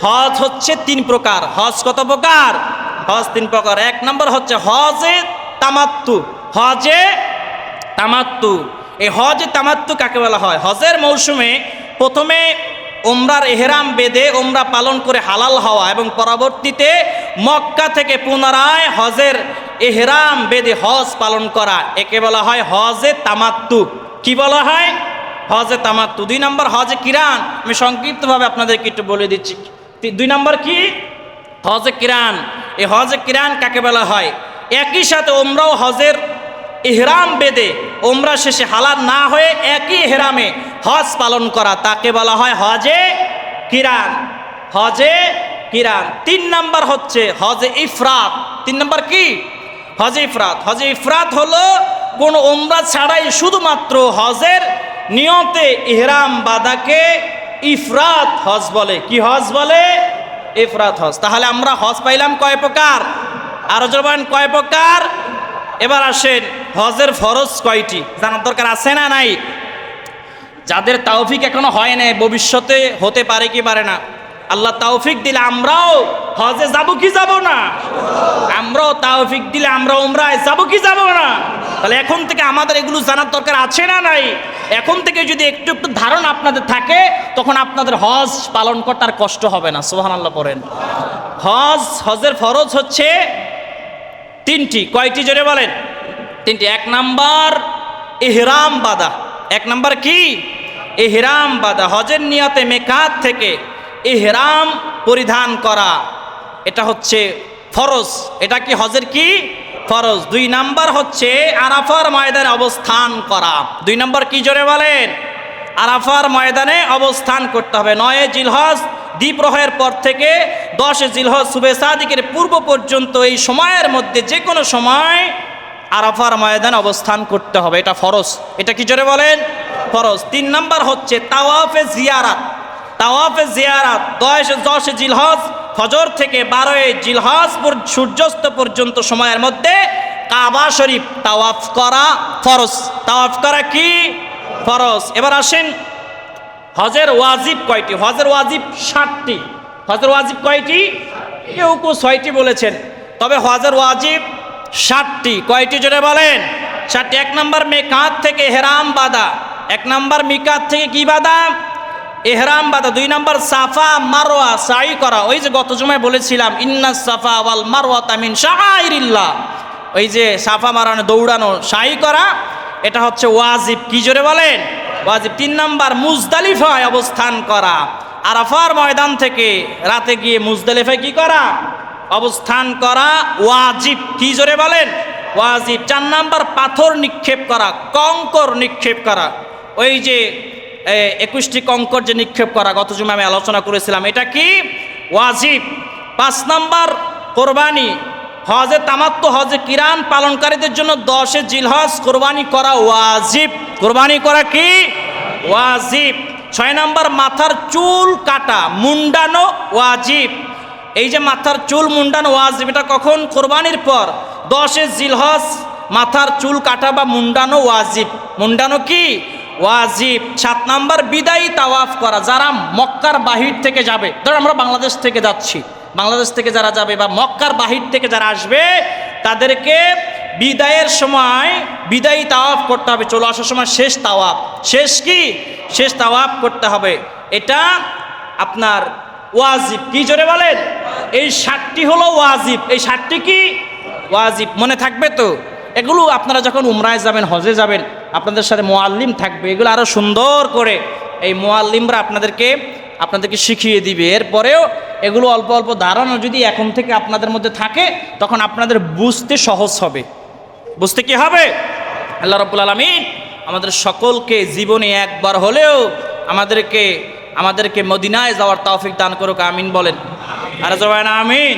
হজ হচ্ছে 3 প্রকার। হজ কত প্রকার? হজ 3 প্রকার। 1 নম্বর হচ্ছে হজে তামাত্তু। হজে তামাত্তু, এই হজে তামাত্তু কাকে বলা হয়? হজের মৌসুমে প্রথমে উমরার ইহরাম বেঁধে উমরা পালন করে হালাল হওয়া এবং পরবর্তীতে মক্কা থেকে পুনরায় হজের ইহরাম বেঁধে হজ পালন করা, একে বলা হয় হজে তামাত্তু। কি বলা হয়? হজে তামাত্তু। 2 নম্বর হজে কিরান। আমি সংক্ষিপ্তভাবে আপনাদেরকে একটু বলে দিচ্ছি। 2 নম্বর কি? হজে কিরান। এই হজে কিরান কাকে বলা হয়? একই সাথে উমরাও হজের ইহরাম বেঁধে উমরা শেষে হালাল না হয়ে একই ইহরামে হজ পালন করা, তাকে বলা হয় হজে কিরান। হজে কিরান। 3 নম্বর হচ্ছে হজে ইফরাত। 3 নম্বর কি? হজে ইফরাত। হজে ইফরাত হলো কোন উমরা ছাড়াই শুধুমাত্র হজের নিয়তে ইহরাম বাঁধাকে ইফরাত হজ বলে। কি হজ বলে? ইফরাত হজ। তাহলে আমরা হজ পাইলাম কয় প্রকার? আরো জবান কয় প্রকার? এবার আসেন হজের ফরজ কয়টি জানার দরকার আছে না নাই? যাদের তাওফিক এখনো হয় না, ভবিষ্যতে হতে পারে কি পারে না, আল্লাহ তাওফিক দিলে আমরাও হজে যাব কি যাব না? আমরাও তাওফিক দিলে আমরা উমরায় যাব কি যাব না? তাহলে এখন থেকে আমাদের এগুলো জানার দরকার আছে না নাই? এখন থেকে যদি একটু একটু ধারণা আপনাদের থাকে, তখন আপনাদের হজ পালন করতে আর কষ্ট হবে না। সুবহানাল্লাহ পড়েন। হজের ফরজ হচ্ছে 3টি। কয়টি জোরে বলেন? 3টি। 1 নাম্বার ইহরাম বাঁধা। 1 নাম্বার কি? ইহরাম বাঁধা। হজের নিয়তে মেকাত থেকে ইহরাম পরিধান করা, এটা হচ্ছে ফরজ। এটা কি হজের কি? ফরজ। 2 নাম্বার হচ্ছে আরাফার ময়দানে অবস্থান করা। 2 নাম্বার কি জোরে বলেন? আরাফার ময়দানে অবস্থান করতে হবে। 9 জিলহজ দ্বীপ্রহরের পর থেকে 10 জিলহজ শুবে সাদিকের পূর্ব পর্যন্ত এই সময়ের মধ্যে যে কোনো সময় আরাফার ময়দানে অবস্থান করতে হবে, এটা ফরজ। এটা কি জোরে বলেন? ফরজ। 3 নাম্বার হচ্ছে তাওয়াফে জিয়ারাত। তাওয়াফে জিয়ারাত 10 জিলহজ ফজর থেকে 12 জিলহজ সূর্যাস্ত পর্যন্ত সময়ের মধ্যে কাবা শরীফ তাওয়াফ করা ফরজ। তাওয়াফ করা কি? ফরজ। এবার আসেন হজের ওয়াজিব কয়টি? হজের ওয়াজিব 7টি। হজের ওয়াজিব কয়টি? কেউ 6টি বলেছেন, তবে হজের ওয়াজিব 7টি। কয়টি জোরে বলেন? 7টি। 1 নম্বর মিকাত থেকে ইহরাম বাঁধা। 1 নম্বর মিকাত থেকে কি বাঁধা? ইহরাম বাঁধা। 2 নম্বর সাফা মারওয়া সাই করা। ওই যে গত জুমায় বলেছিলাম ইন্নাস সাফা ওয়াল মারওয়াতা মিন শাআইরিল্লাহ, ওই যে সাফা মারানো দৌড়ানো সাই করা, এটা হচ্ছে ওয়াজিব। কি জোরে বলেন? ওয়াজিব। 3 নম্বর মুজদালিফায় অবস্থান করা। আরাফার ময়দান থেকে রাতে গিয়ে মুজদালিফায় কি করা? অবস্থান করা ওয়াজিব। কি জোরে বলেন? ওয়াজিব। 4 নম্বর পাথর নিক্ষেপ করা, কঙ্কর নিক্ষেপ করা। ওই যে 21টি কঙ্কর যে নিক্ষেপ করা, গত জুমে আমি আলোচনা করেছিলাম, এটা কি? ওয়াজিব। 5 নম্বর কোরবানি। হজে তামাত্তু হজে কিরান পালনকারীদের জন্য 10 জিলহজ কোরবানি করা ওয়াজিব। কোরবানি করা কি? ওয়াজিব। 6 নম্বর মাথার চুল কাটা মুন্ডানো ওয়াজিব। এই যে মাথার চুল মুন্ডানো ওয়াজিব, এটা কখন? কোরবানির পর 10 জিলহজ মাথার চুল কাটা বা মুন্ডানো ওয়াজিব। মুন্ডানো কি? ওয়াজিব। 7 নম্বর বিদায়ী তাওয়াফ করা। যারা মক্কার বাহির থেকে যাবে, ধর আমরা বাংলাদেশ থেকে যাচ্ছি, বাংলাদেশ থেকে যারা যাবে বা মক্কার বাহির থেকে যারা আসবে, তাদেরকে বিদায়ের সময় বিদায়ী তাওয়াফ করতে হবে। চলে আসার সময় শেষ তাওয়াফ। শেষ কি? শেষ তাওয়াফ করতে হবে। এটা আপনার ওয়াজিব। কি জোরে বলেন? এই 7টি হলো ওয়াজিব। এই 7টি কি? ওয়াজিব। মনে থাকবে তো? এগুলো আপনারা যখন উমরায় যাবেন, হজে যাবেন, আপনাদের সাথে মুআল্লিম থাকবে, এগুলো আরো সুন্দর করে এই মুআল্লিমরা আপনাদেরকে শিখিয়ে দিবে। এরপরেও এগুলো অল্প অল্প ধারণা যদি এখন থেকে আপনাদের মধ্যে থাকে, তখন আপনাদের বুঝতে সহজ হবে। বুঝতে কি হবে? আল্লাহ রাব্বুল আলামিন আমাদের সকলকে জীবনে একবার হলেও আমাদেরকে মদিনায় যাওয়ার তৌফিক দান করুক। আমিন বলেন। আর জবান আমিন।